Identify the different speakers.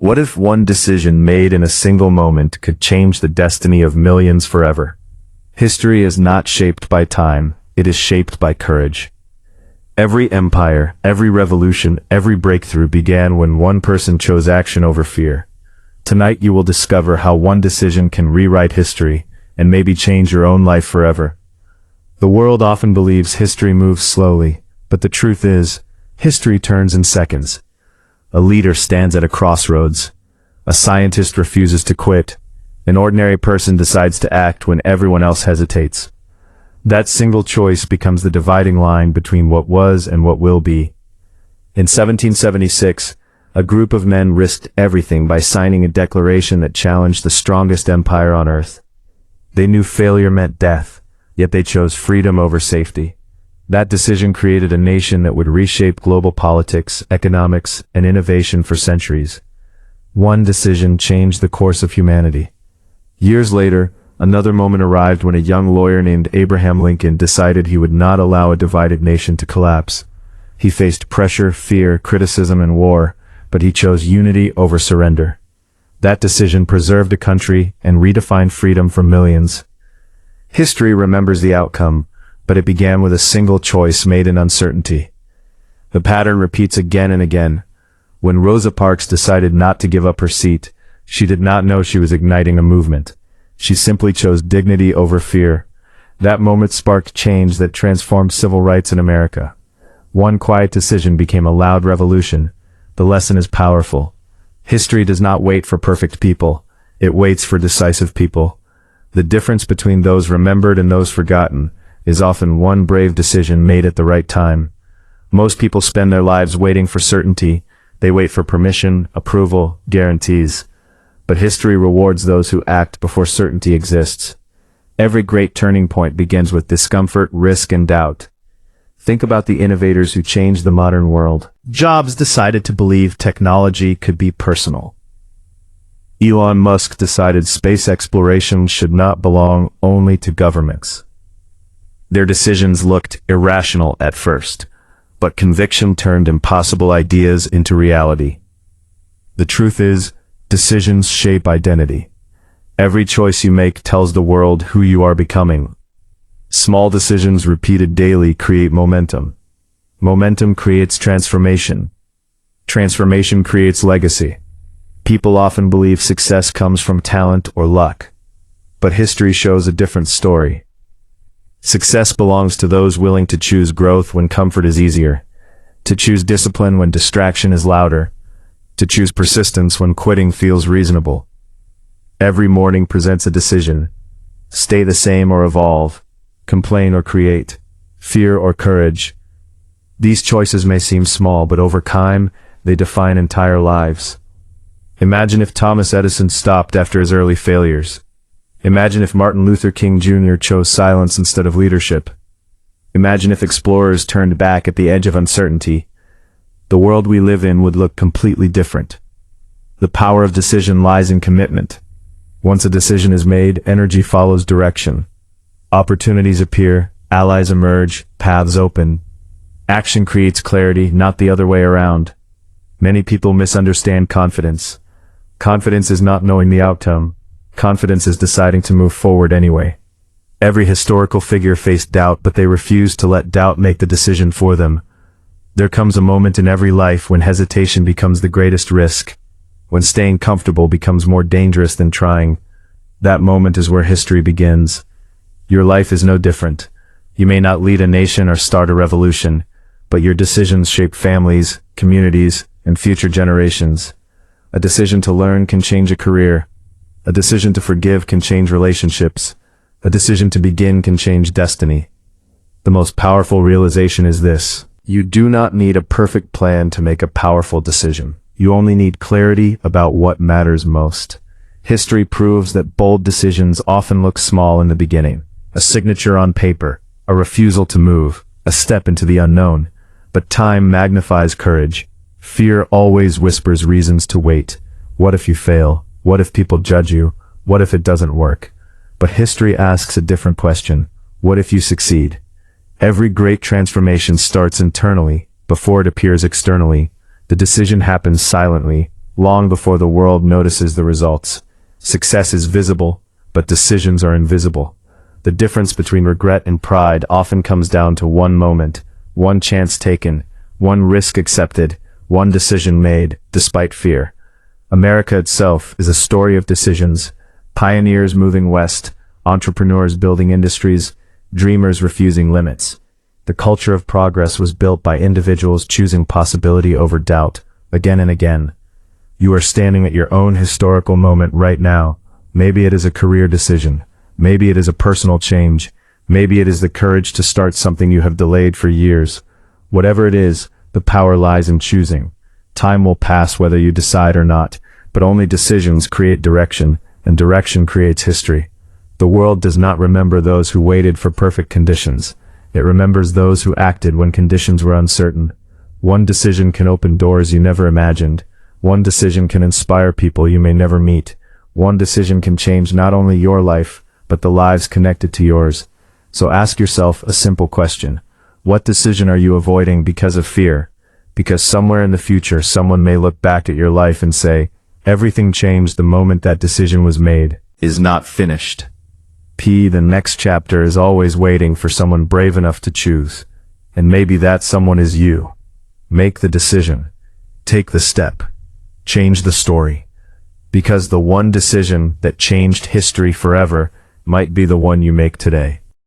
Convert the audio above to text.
Speaker 1: What if one decision made in a single moment could change the destiny of millions forever? History is not shaped by time, it is shaped by courage. Every empire, every revolution, every breakthrough began when one person chose action over fear. Tonight you will discover how one decision can rewrite history, and maybe change your own life forever. The world often believes history moves slowly, but the truth is, history turns in seconds. A leader stands at a crossroads. A scientist refuses to quit. An ordinary person decides to act when everyone else hesitates. That single choice becomes the dividing line between what was and what will be. In 1776, a group of men risked everything by signing a declaration that challenged the strongest empire on earth. They knew failure meant death, yet they chose freedom over safety. That decision created a nation that would reshape global politics, economics, and innovation for centuries. One decision changed the course of humanity. Years later, another moment arrived when a young lawyer named Abraham Lincoln decided he would not allow a divided nation to collapse. He faced pressure, fear, criticism, and war, but he chose unity over surrender. That decision preserved a country and redefined freedom for millions. History remembers the outcome, but it began with a single choice made in uncertainty. The pattern repeats again and again. When Rosa Parks decided not to give up her seat, she did not know she was igniting a movement. She simply chose dignity over fear. That moment sparked change that transformed civil rights in America. One quiet decision became a loud revolution. The lesson is powerful. History does not wait for perfect people. It waits for decisive people. The difference between those remembered and those forgotten is often one brave decision made at the right time. Most people spend their lives waiting for certainty. They wait for permission, approval, guarantees. But history rewards those who act before certainty exists. Every great turning point begins with discomfort, risk, and doubt. Think about the innovators who changed the modern world. Jobs decided to believe technology could be personal. Elon Musk decided space exploration should not belong only to governments. Their decisions looked irrational at first, but conviction turned impossible ideas into reality. The truth is, decisions shape identity. Every choice you make tells the world who you are becoming. Small decisions repeated daily create momentum. Momentum creates transformation. Transformation creates legacy. People often believe success comes from talent or luck, but history shows a different story. Success belongs to those willing to choose growth when comfort is easier, to choose discipline when distraction is louder, to choose persistence when quitting feels reasonable. Every morning presents a decision. Stay the same or evolve, complain or create, fear or courage. These choices may seem small, but over time, they define entire lives. Imagine if Thomas Edison stopped after his early failures. Imagine if Martin Luther King Jr. chose silence instead of leadership. Imagine if explorers turned back at the edge of uncertainty. The world we live in would look completely different. The power of decision lies in commitment. Once a decision is made, energy follows direction. Opportunities appear, allies emerge, paths open. Action creates clarity, not the other way around. Many people misunderstand confidence. Confidence is not knowing the outcome. Confidence is deciding to move forward anyway. Every historical figure faced doubt, but they refused to let doubt make the decision for them. There comes a moment in every life when hesitation becomes the greatest risk, when staying comfortable becomes more dangerous than trying. That moment is where history begins. Your life is no different. You may not lead a nation or start a revolution, but your decisions shape families, communities, and future generations. A decision to learn can change a career. A decision to forgive can change relationships. A decision to begin can change destiny. The most powerful realization is this: you do not need a perfect plan to make a powerful decision. You only need clarity about what matters most. History proves that bold decisions often look small in the beginning. A signature on paper, a refusal to move, a step into the unknown. But time magnifies courage. Fear always whispers reasons to wait. What if you fail? What if people judge you? What if it doesn't work? But history asks a different question. What if you succeed? Every great transformation starts internally, before it appears externally. The decision happens silently, long before the world notices the results. Success is visible, but decisions are invisible. The difference between regret and pride often comes down to one moment, one chance taken, one risk accepted, one decision made, despite fear. America itself is a story of decisions, pioneers moving west, entrepreneurs building industries, dreamers refusing limits. The culture of progress was built by individuals choosing possibility over doubt, again and again. You are standing at your own historical moment right now. Maybe it is a career decision. Maybe it is a personal change. Maybe it is the courage to start something you have delayed for years. Whatever it is, the power lies in choosing. Time will pass whether you decide or not, but only decisions create direction, and direction creates history. The world does not remember those who waited for perfect conditions. It remembers those who acted when conditions were uncertain. One decision can open doors you never imagined. One decision can inspire people you may never meet. One decision can change not only your life, but the lives connected to yours. So ask yourself a simple question. What decision are you avoiding because of fear? Because somewhere in the future someone may look back at your life and say, everything changed the moment that decision was made. Is not finished. The next chapter is always waiting for someone brave enough to choose. And maybe that someone is you. Make the decision. Take the step. Change the story. Because the one decision that changed history forever might be the one you make today.